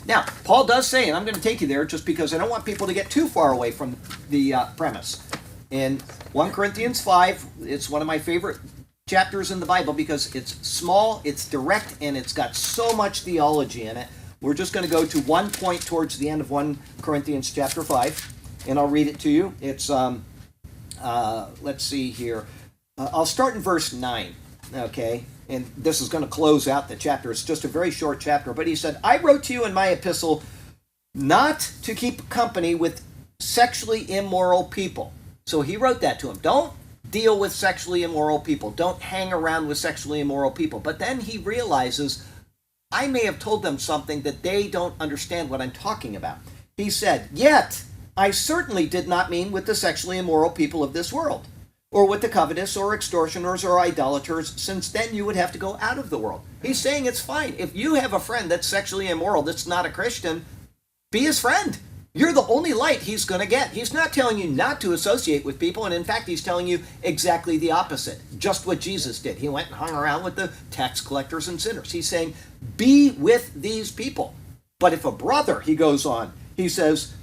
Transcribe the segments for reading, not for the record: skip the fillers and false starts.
Now, Paul does say, and I'm going to take you there just because I don't want people to get too far away from the premise. In 1 Corinthians 5, it's one of my favorite chapters in the Bible because it's small, it's direct, and it's got so much theology in it. We're just going to go to one point towards the end of 1 Corinthians chapter 5, and I'll read it to you. It's, let's see here. I'll start in verse 9, okay? And this is going to close out the chapter. It's just a very short chapter. But he said, I wrote to you in my epistle not to keep company with sexually immoral people. So he wrote that to him. Don't deal with sexually immoral people. Don't hang around with sexually immoral people. But then he realizes, I may have told them something that they don't understand what I'm talking about. He said, yet I certainly did not mean with the sexually immoral people of this world, or with the covetous, or extortioners, or idolaters, since then you would have to go out of the world. He's saying it's fine. If you have a friend that's sexually immoral, that's not a Christian, be his friend. You're the only light he's going to get. He's not telling you not to associate with people, and in fact, he's telling you exactly the opposite. Just what Jesus did. He went and hung around with the tax collectors and sinners. He's saying, be with these people. But if a brother, he goes on, he says,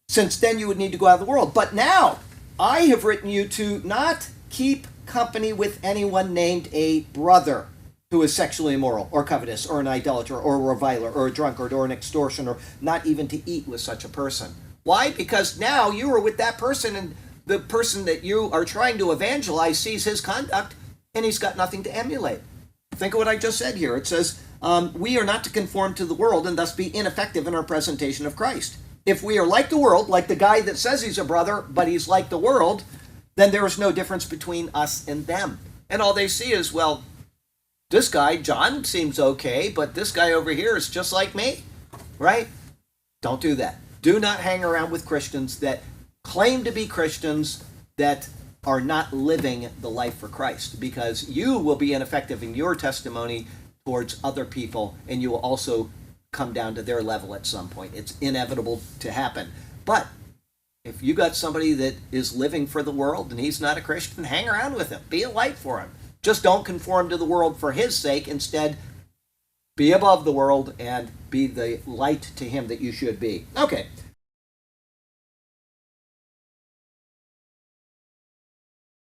since then you would need to go out of the world. But now, I have written you to not keep company with anyone named a brother who is sexually immoral, or covetous, or an idolater, or a reviler, or a drunkard, or an extortioner, not even to eat with such a person. Why? Because now you are with that person, and the person that you are trying to evangelize sees his conduct, and he's got nothing to emulate. Think of what I just said here. It says, we are not to conform to the world and thus be ineffective in our presentation of Christ. If we are like the world, like the guy that says he's a brother, but he's like the world, then there is no difference between us and them. And all they see is, well, this guy, John, seems okay, but this guy over here is just like me, right? Don't do that. Do not hang around with Christians that claim to be Christians that are not living the life for Christ, because you will be ineffective in your testimony towards other people, and you will also come down to their level at some point. It's inevitable to happen. But if you got somebody that is living for the world and he's not a Christian, hang around with him. Be a light for him. Just don't conform to the world for his sake. Instead, be above the world and be the light to him that you should be. Okay,